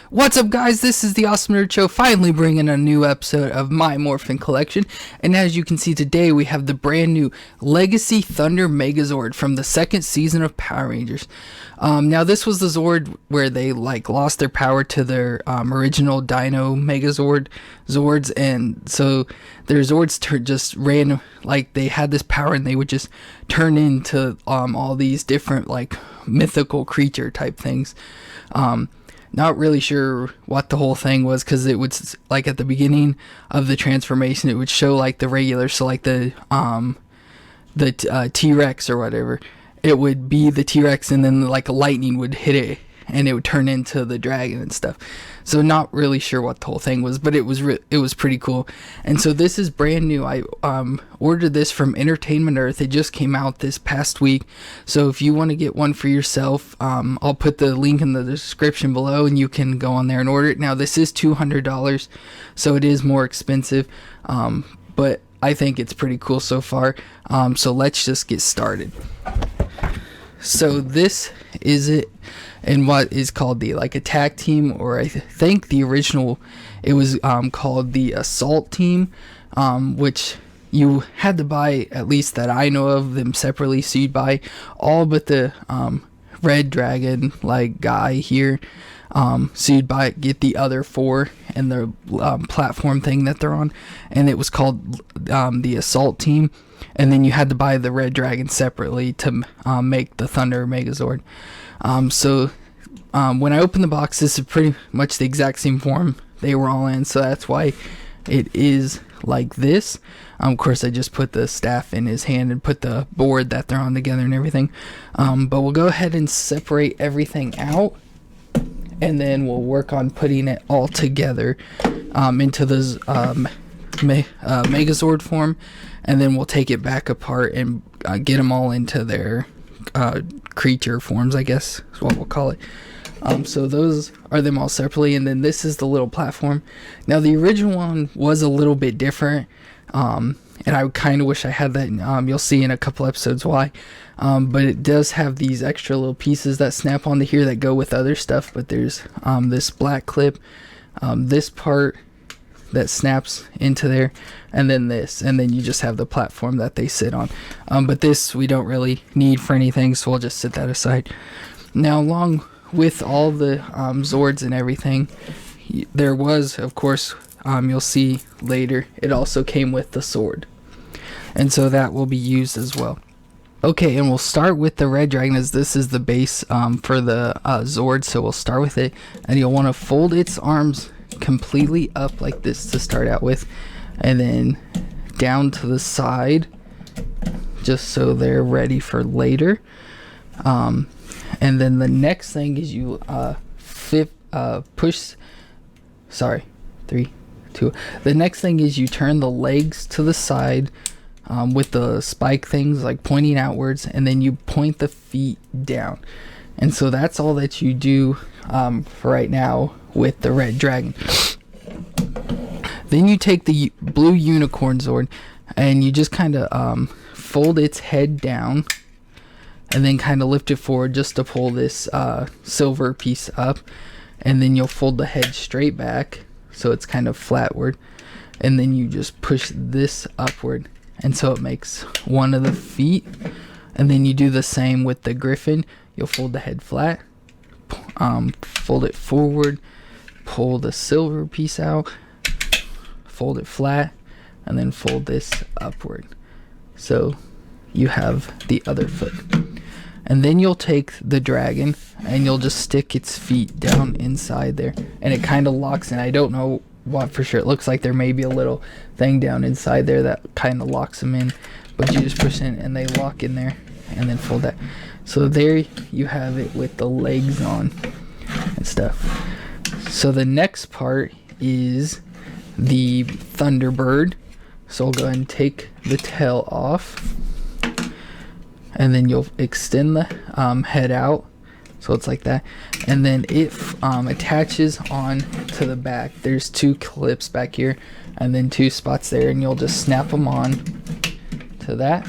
What's up, guys? This is the Awesome Nerd Show, finally bringing a new episode of my Morphin collection. And as you can see today, we have the brand new Legacy Thunder Megazord from the second season of Power Rangers. Now, this was the Zord where they lost their power to their original Dino Megazord Zords, and so their Zords just ran they had this power, and they would just turn into all these different mythical creature type things. Not really sure what the whole thing was, because it would at the beginning of the transformation, it would show the regular, so the T-Rex or whatever, it would be the T-Rex, and then lightning would hit it and it would turn into the dragon and stuff. So not really sure what the whole thing was, but it was pretty cool. And so this is brand new. I ordered this from Entertainment Earth. It just came out this past week. So if you want to get one for yourself, I'll put the link in the description below, and you can go on there and order it. Now, this is $200, so it is more expensive, but I think it's pretty cool so far. So let's just get started. So this is it in what is called the attack team, or I think the original it was called the assault team, which you had to buy, at least that I know of, them separately. So you'd buy all but the red dragon guy here, so you'd get the other four and the platform thing that they're on, and it was called the assault team. And then you had to buy the red dragon separately to make the Thunder Megazord. So when I opened the box, this is pretty much the exact same form they were all in, so that's why it is like this. Of course, I just put the staff in his hand and put the board that they're on together and everything. But we'll go ahead and separate everything out, and then we'll work on putting it all together into the Megazord form, and then we'll take it back apart and get them all into their creature forms, I guess is what we'll call it. So those are them all separately, and then this is the little platform. Now, the original one was a little bit different, and I kind of wish I had that. You'll see in a couple episodes why. But it does have these extra little pieces that snap onto here that go with other stuff. But there's this black clip, this part that snaps into there, and then this, and then you just have the platform that they sit on. But this we don't really need for anything, so we'll just set that aside. Now, along with all the Zords and everything, there was, of course, you'll see later, it also came with the sword, and so that will be used as well. Okay, and we'll start with the red dragon, as this is the base for the Zord, so we'll start with it, and you'll want to fold its arms completely up like this to start out with, and then down to the side, just so they're ready for later. And then the next thing is you push, sorry, 3, 2. The next thing is you turn the legs to the side with the spike things pointing outwards, and then you point the feet down. And so that's all that you do for right now with the red dragon. Then you take the blue unicorn Zord, and you just kind of fold its head down, and then kind of lift it forward just to pull this silver piece up, and then you'll fold the head straight back so it's kind of flatward, and then you just push this upward, and so it makes one of the feet. And then you do the same with the Griffin. You'll fold the head flat, fold it forward, pull the silver piece out, fold it flat, and then fold this upward, so you have the other foot. And then you'll take the dragon, and you'll just stick its feet down inside there, and it kind of locks in. I don't know what for sure. It looks like there may be a little thing down inside there that kind of locks them in, but you just push in and they lock in there, and then fold that. So there you have it with the legs on and stuff. So the next part is the Thunderbird. So I'll go ahead and take the tail off, and then you'll extend the head out, so it's like that, and then it attaches on to the back. There's 2 clips back here, and then 2 spots there, and you'll just snap them on to that.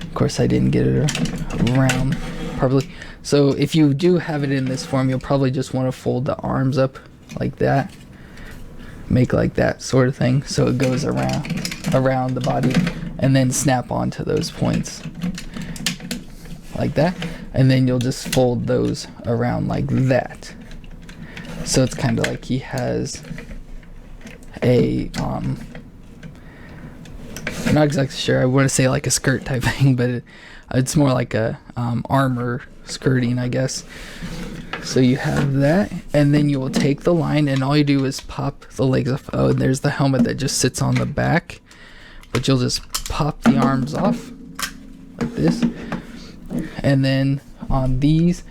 Of course, I didn't get it around properly, So if you do have it in this form, you'll probably just want to fold the arms up like that, make like that sort of thing, so it goes around the body, and then snap onto those points like that, and then you'll just fold those around like that. So it's kind of like he has a I'm not exactly sure, I want to say like a skirt type thing, but it's more like a armor skirting, I guess. So you have that, and then you will take the line, and all you do is pop the legs off. Oh, and there's the helmet that just sits on the back, but you'll just pop the arms off like this, and then on these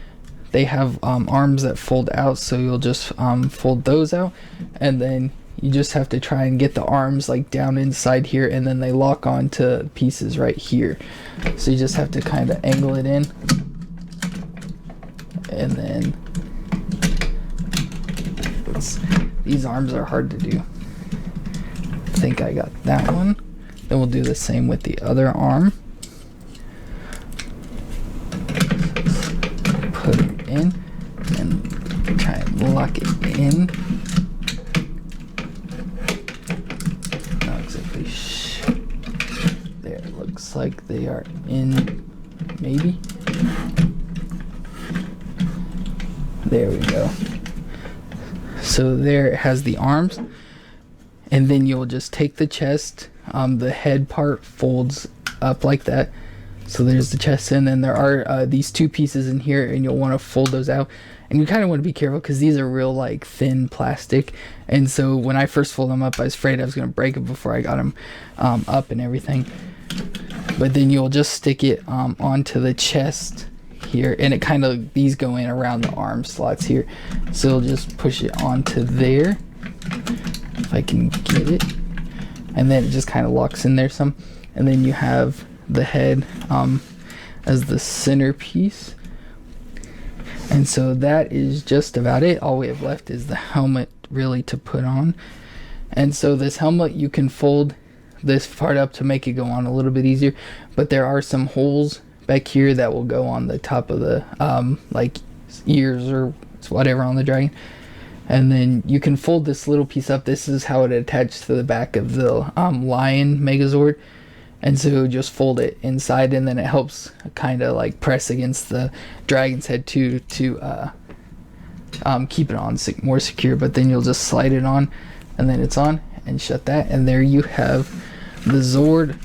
they have arms that fold out, so you'll just fold those out, and then you just have to try and get the arms like down inside here, and then they lock onto pieces right here. So you just have to kind of angle it in, and then these arms are hard to do. I think I got that one. Then we'll do the same with the other arm. Put it in and try and lock it in. Not exactly there, it looks like they are in, maybe. There we go. So there it has the arms, and then you'll just take the chest, the head part folds up like that, so there's the chest, and then there are these two pieces in here, and you'll want to fold those out, and you kind of want to be careful because these are real like thin plastic, and so when I first folded them up I was afraid I was going to break it before I got them up and everything. But then you'll just stick it onto the chest here, and it kind of, these go in around the arm slots here, so you'll just push it onto there if I can get it, and then it just kind of locks in there some, and then you have the head as the centerpiece, and so that is just about it. All we have left is the helmet really to put on, and so this helmet, you can fold this part up to make it go on a little bit easier, but there are some holes back here that will go on the top of the like ears or whatever on the dragon, and then you can fold this little piece up. This is how it attaches to the back of the lion Megazord, and so just fold it inside, and then it helps kind of like press against the dragon's head too, to keep it on more secure. But then you'll just slide it on, and then it's on, and shut that, and there you have the Zord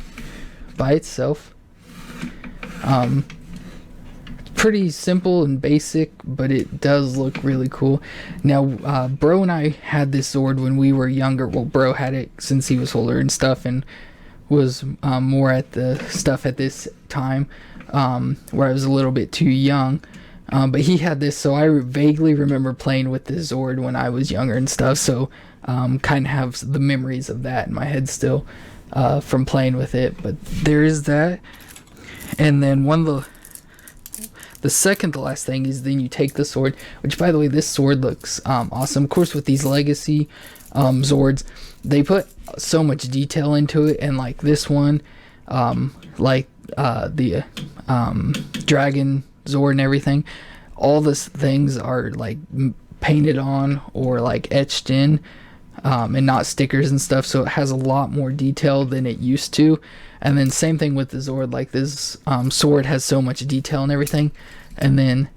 by itself. Pretty simple and basic, but it does look really cool. Now, Bro and I had this Zord when we were younger. Well, Bro had it since he was older and stuff, and was more at the stuff at this time, where I was a little bit too young. But he had this, so I vaguely remember playing with this Zord when I was younger and stuff, so kind of have the memories of that in my head still from playing with it. But there is that. And then the second to last thing is then you take the sword, which, by the way, this sword looks awesome. Of course, with these legacy Zords, they put so much detail into it, and like this one, like the Dragon Zord and everything, all these things are like painted on or like etched in, and not stickers and stuff, so it has a lot more detail than it used to. And then same thing with the Zord, like this sword has so much detail and everything, and then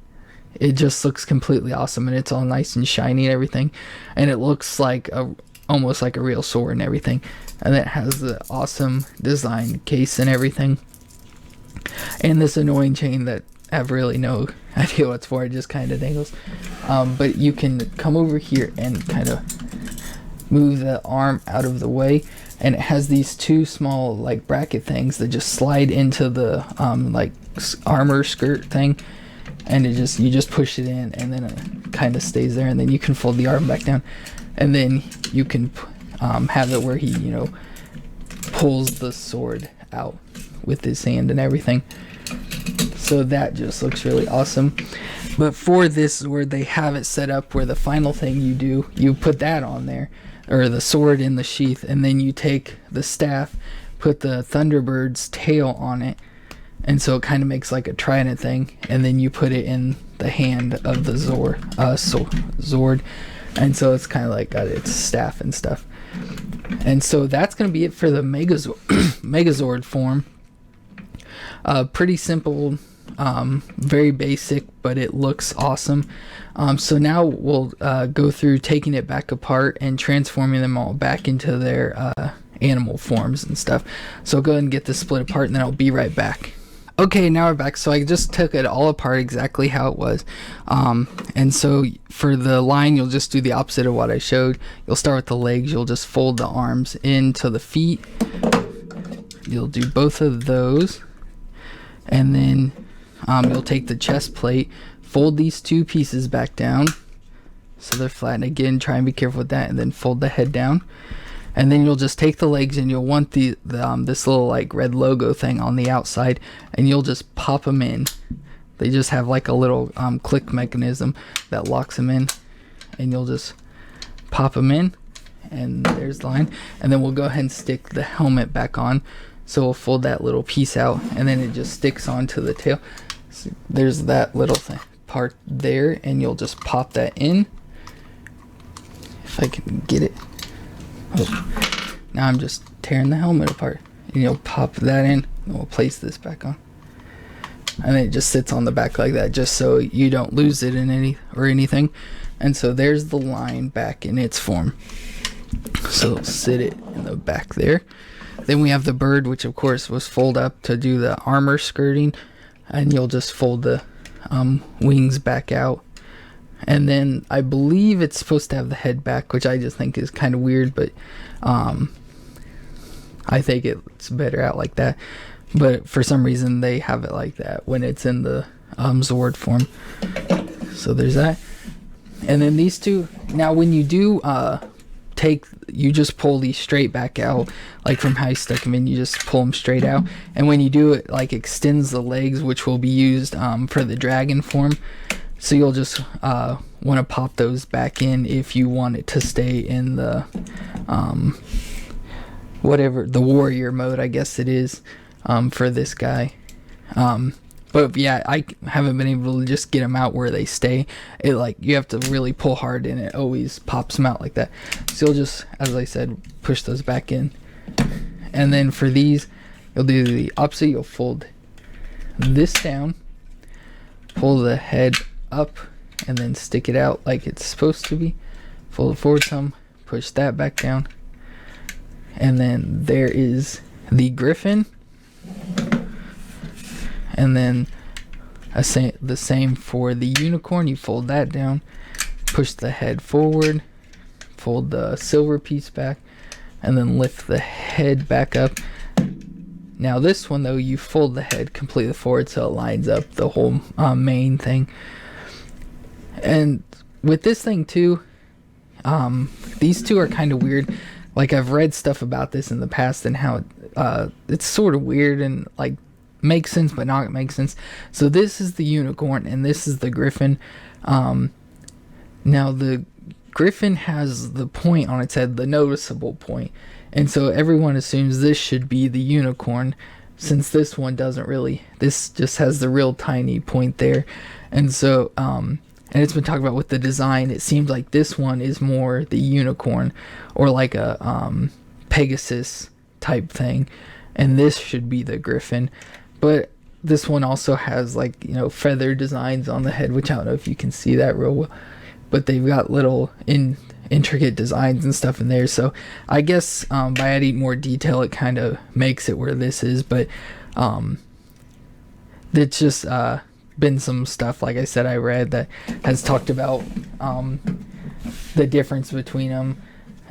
it just looks completely awesome, and it's all nice and shiny and everything, and it looks like almost like a real sword and everything. And it has the awesome design case and everything, and this annoying chain that I have really no idea what it's for, it just kind of dangles. But you can come over here and kind of move the arm out of the way, and it has these two small like bracket things that just slide into the like armor skirt thing, and you just push it in, and then it kind of stays there, and then you can fold the arm back down, and then you can have it where he, you know, pulls the sword out with his hand and everything. So that just looks really awesome. But for this Zord, they have it set up where the final thing you do, you put that on there, or the sword in the sheath, and then you take the staff, put the Thunderbird's tail on it, and so it kind of makes like a trident thing, and then you put it in the hand of the Zord, and so it's kind of like got its staff and stuff. And so that's going to be it for the Megazord form. Pretty simple, very basic, but it looks awesome. So now we'll go through taking it back apart and transforming them all back into their animal forms and stuff. So I'll go ahead and get this split apart, and then I'll be right back. Okay, now we're back. So I just took it all apart exactly how it was. And so for the line, you'll just do the opposite of what I showed. You'll start with the legs. You'll just fold the arms into the feet. You'll do both of those. And then you'll take the chest plate, fold these two pieces back down so they're flat. And again, try and be careful with that. And then fold the head down. And then you'll just take the legs, and you'll want this little like red logo thing on the outside, and you'll just pop them in. They just have like a little click mechanism that locks them in, and you'll just pop them in, and there's the line. And then we'll go ahead and stick the helmet back on. So we'll fold that little piece out, and then it just sticks onto the tail. So there's that little part there, and you'll just pop that in. If I can get it. Oh. Now I'm just tearing the helmet apart, and you'll pop that in, and we'll place this back on, and then it just sits on the back like that, just so you don't lose it in anything. And so there's the line back in its form. So sit it in the back there. Then we have the bird, which of course was fold up to do the armor skirting, and you'll just fold the wings back out. And then I believe it's supposed to have the head back, which I just think is kind of weird, but I think it's better out like that. But for some reason they have it like that when it's in the Zord form. So there's that. And then these two, now when you do you just pull these straight back out, like from how you stuck them in, you just pull them straight out. And when you do it, like extends the legs, which will be used for the dragon form. So you'll just want to pop those back in if you want it to stay in the whatever, the warrior mode, I guess it is, for this guy. But yeah, I haven't been able to just get them out where they stay. It like, you have to really pull hard, and it always pops them out like that. So you'll just, as I said, push those back in. And then for these, you'll do the opposite. You'll fold this down, pull the head up, and then stick it out like it's supposed to be. Fold it forward some, push that back down, and then there is the Griffin. And then the same for the unicorn. You fold that down, push the head forward, fold the silver piece back, and then lift the head back up. Now this one though, you fold the head completely forward so it lines up the whole main thing. And with this thing too, these two are kind of weird. Like, I've read stuff about this in the past and how it's sort of weird and like makes sense but not make sense. So this is the unicorn and this is the Griffin. Now the Griffin has the point on its head, the noticeable point, and so everyone assumes this should be the unicorn, since this one doesn't really. This just has the real tiny point there. And so and it's been talked about with the design, it seems like this one is more the unicorn, or like a Pegasus type thing, and this should be the Griffin. But this one also has, like, you know, feather designs on the head, which I don't know if you can see that real well, but they've got little intricate designs and stuff in there. So I guess by adding more detail, it kind of makes it where this is. But it's just been some stuff, like I said, I read that has talked about the difference between them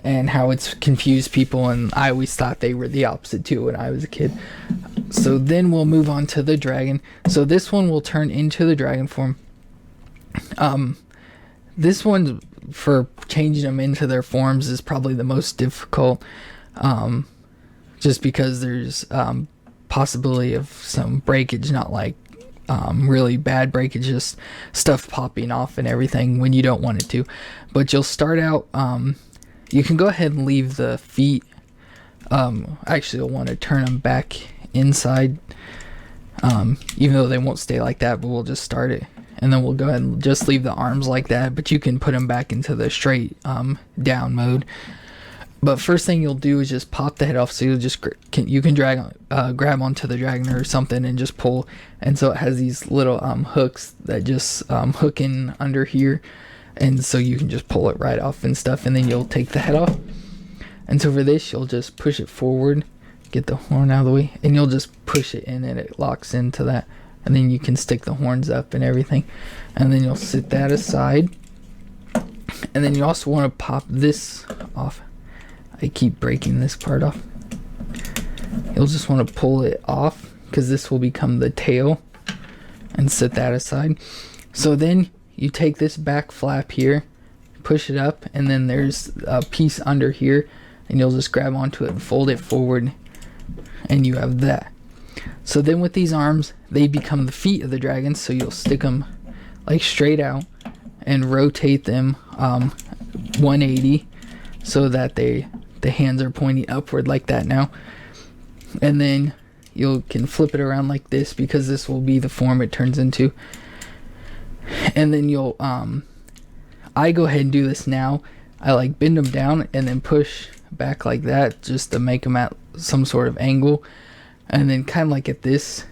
and how it's confused people, and I always thought they were the opposite too when I was a kid. So then we'll move on to the dragon. So this one will turn into the dragon form. This one, for changing them into their forms, is probably the most difficult, just because there's possibility of some breakage, not like really bad breakage, just stuff popping off and everything when you don't want it to. But you'll start out, you can go ahead and leave the feet. Actually, you'll want to turn them back inside. even though they won't stay like that, but we'll just start it. And then we'll go ahead and just leave the arms like that, but you can put them back into the straight down mode. But first thing you'll do is just pop the head off. So you'll just you can grab onto the dragon or something and just pull. And so it has these little hooks that just hook in under here, and so you can just pull it right off and stuff. And then you'll take the head off. And so for this, you'll just push it forward, get the horn out of the way, and you'll just push it in, and it locks into that. And then you can stick the horns up and everything. And then you'll sit that aside. And then you also want to pop this off. I keep breaking this part off. You'll just want to pull it off, because this will become the tail, and set that aside. So then you take this back flap here, push it up, and then there's a piece under here, and you'll just grab onto it and fold it forward, and you have that. So then with these arms, they become the feet of the dragon. So you'll stick them like straight out and rotate them 180 so that the hands are pointing upward like that now. And then you can flip it around like this, because this will be the form it turns into. And then you'll I go ahead and do this now. I like bend them down and then push back like that, just to make them at some sort of angle. And then kind of like at this,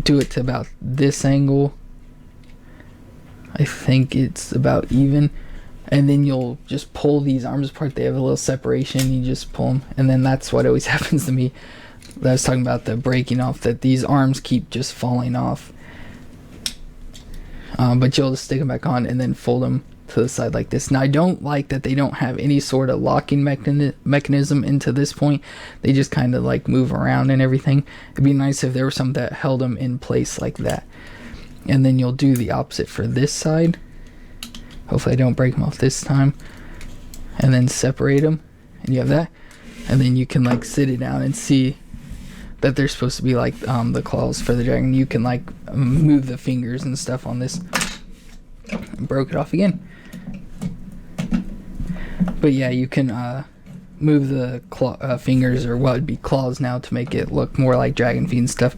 do it to about this angle. I think it's about even. And then you'll just pull these arms apart. They have a little separation. You just pull them. And then that's what always happens to me. I was talking about the breaking off, that these arms keep just falling off. But you'll just stick them back on and then fold them to the side like this. Now, I don't like that they don't have any sort of locking mechanism into this point. They just kind of like move around and everything. It'd be nice if there was something that held them in place like that. And then you'll do the opposite for this side. Hopefully I don't break them off this time. And then separate them, and you have that. And then you can like sit it down and see that they're supposed to be like the claws for the dragon. You can like move the fingers and stuff on this. Broke it off again. But yeah, you can move the fingers, or what would be claws now, to make it look more like dragon feet and stuff.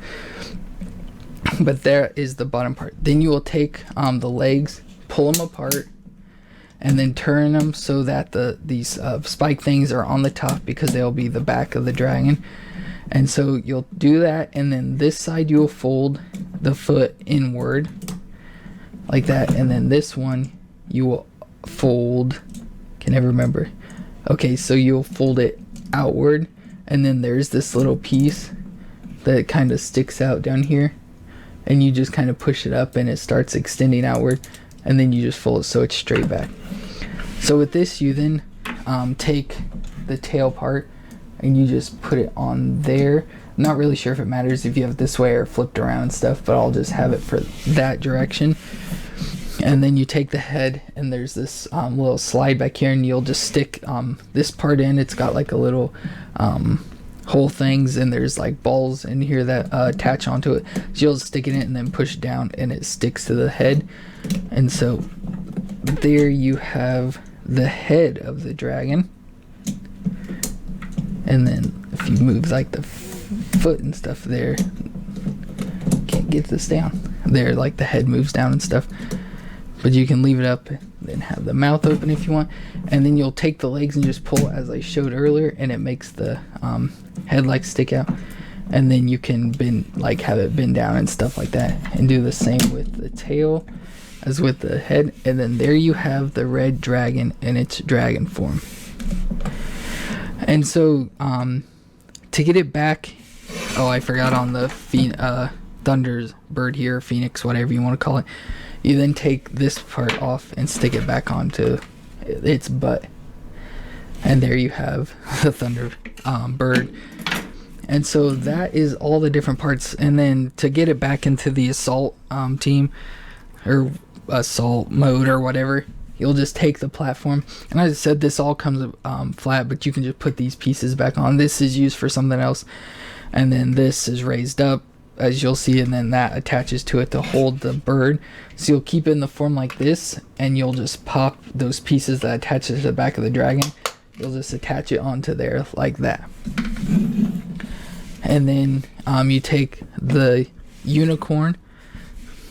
But there is the bottom part. Then you will take the legs, pull them apart, and then turn them so that these spike things are on the top, because they'll be the back of the dragon. And so you'll do that, and then this side you'll fold the foot inward like that, and then this one you will fold, can never remember. Okay, so you'll fold it outward, and then there's this little piece that kind of sticks out down here, and you just kind of push it up and it starts extending outward, and then you just fold it so it's straight back. So with this, you then take the tail part and you just put it on there. I'm not really sure if it matters if you have it this way or flipped around and stuff, but I'll just have it for that direction. And then you take the head, and there's this little slide back here, and you'll just stick this part in. It's got like a little hole things, and there's like balls in here that attach onto it. So you'll stick it in and then push it down, and it sticks to the head. And so there you have the head of the dragon. And then if you move like the foot and stuff there, can't get this down there, like the head moves down and stuff, but you can leave it up and then have the mouth open if you want. And then you'll take the legs and just pull as I showed earlier, and it makes the head like stick out. And then you can bend, like have it bend down and stuff like that, and do the same with the tail as with the head. And then there you have the red dragon in its dragon form. And so to get it back, oh, I forgot on the Thunderzord here, Phoenix, whatever you want to call it, you then take this part off and stick it back onto its butt, and there you have the Thunderbird. And so that is all the different parts. And then to get it back into the assault team, or assault mode or whatever, you'll just take the platform, and as I said, this all comes flat, but you can just put these pieces back on. This is used for something else, and then this is raised up, as you'll see, and then that attaches to it to hold the bird. So you'll keep it in the form like this, and you'll just pop those pieces that attach to the back of the dragon. You'll just attach it onto there like that. And then you take the unicorn,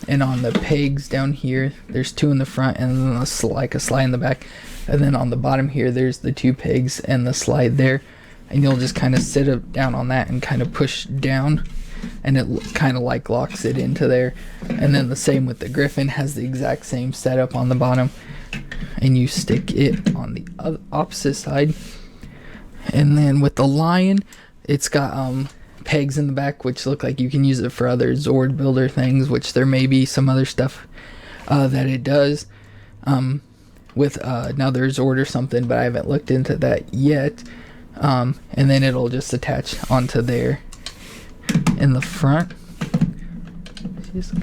and on the pegs down here, there's 2 in the front and then like a slide in the back. And then on the bottom here, there's the 2 pegs and the slide there. And you'll just kind of sit it down on that and kind of push down, and it kind of like locks it into there. And then the same with the Griffin, has the exact same setup on the bottom, and you stick it on the opposite side. And then with the lion, it's got pegs in the back, which look like you can use it for other Zord builder things, which there may be some other stuff that it does with another Zord or something, but I haven't looked into that yet. And then it'll just attach onto there in the front. Just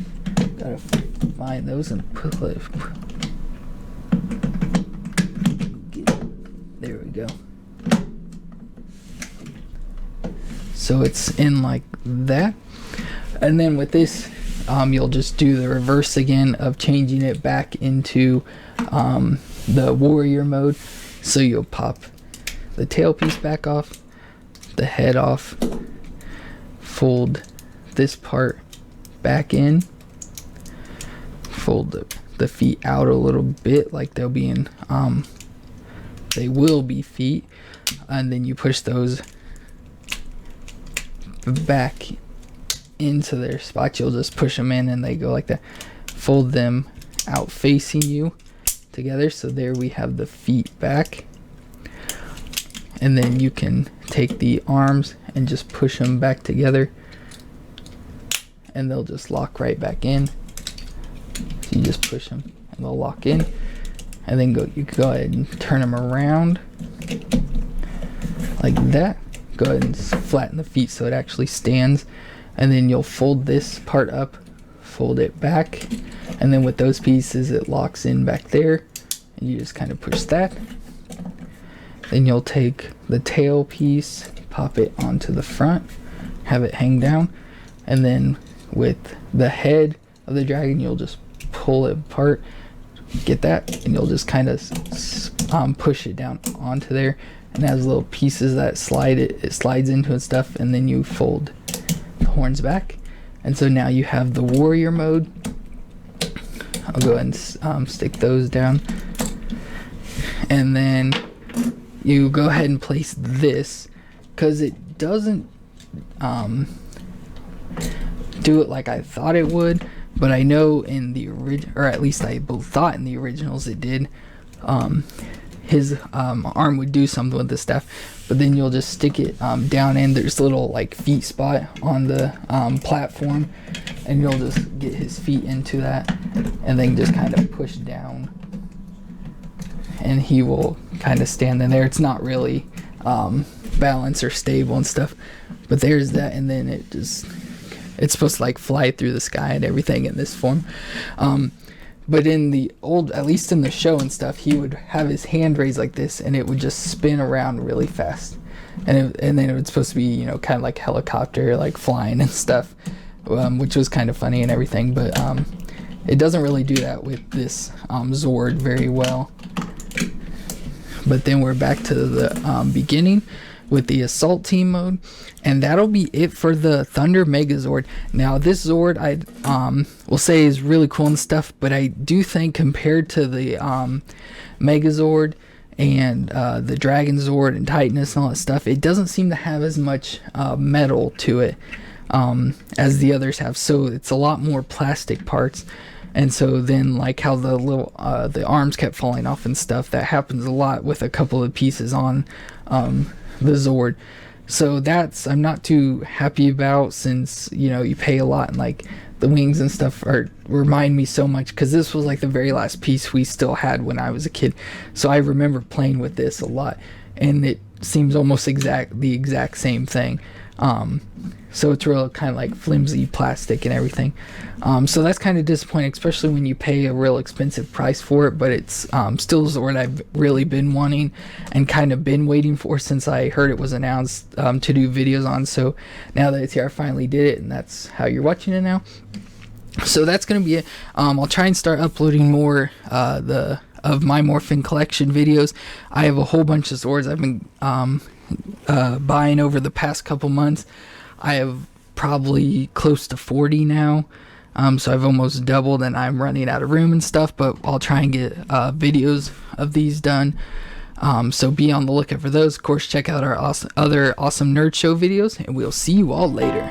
gotta find those and put it. There we go. So it's in like that. And then with this, you'll just do the reverse again of changing it back into the warrior mode. So you'll pop the tail piece back off, the head off, fold this part back in, fold the feet out a little bit like they'll be in, they will be feet, and then you push those back into their spots. You'll just push them in and they go like that. Fold them out facing you together, so there we have the feet back. And then you can take the arms and just push them back together, and they'll just lock right back in. So you just push them and they'll lock in, and then you can go ahead and turn them around like that. Go ahead and flatten the feet so it actually stands, and then you'll fold this part up, fold it back, and then with those pieces it locks in back there, and you just kind of push that. Then you'll take the tail piece, pop it onto the front, have it hang down, and then with the head of the dragon you'll just pull it apart, get that, and you'll just kind of push it down onto there, and it has little pieces that it slides into and stuff, and then you fold the horns back. And so now you have the warrior mode. I'll go ahead and stick those down, and then you go ahead and place this, because it doesn't do it like I thought it would, but I know in the original, or at least I thought in the originals it did. His arm would do something with the staff, but then you'll just stick it down in. There's a little like feet spot on the platform, and you'll just get his feet into that, and then just kind of push down, and he will kind of stand in there. It's not really balanced or stable and stuff, but there's that, and then it's supposed to like fly through the sky and everything in this form. But in the old, at least in the show and stuff, he would have his hand raised like this, and it would just spin around really fast, and then it was supposed to be, you know, kind of like helicopter, like flying and stuff, which was kind of funny and everything. But it doesn't really do that with this Zord very well. But then we're back to the beginning with the assault team mode, and that'll be it for the Thunder Megazord. Now this Zord I will say is really cool and stuff, but I do think compared to the Megazord and the Dragon Zord and Titanus and all that stuff, it doesn't seem to have as much metal to it as the others have. So it's a lot more plastic parts. And so then, like how the little the arms kept falling off and stuff, that happens a lot with a couple of pieces on the Zord. So that's, I'm not too happy about, since, you know, you pay a lot, and like the wings and stuff remind me so much, because this was like the very last piece we still had when I was a kid. So I remember playing with this a lot, and it seems almost the exact same thing. So it's real kind of like flimsy plastic and everything. So that's kind of disappointing, especially when you pay a real expensive price for it, but it's still Zord I've really been wanting and kind of been waiting for since I heard it was announced to do videos on. So now that it's here, I finally did it, and that's how you're watching it now. So that's going to be it. I'll try and start uploading more of my Morphin collection videos. I have a whole bunch of Zords I've been buying over the past couple months. I have probably close to 40 now. So I've almost doubled, and I'm running out of room and stuff, but I'll try and get videos of these done. So be on the lookout for those. Of course, check out our other awesome Nerd Show videos, and we'll see you all later.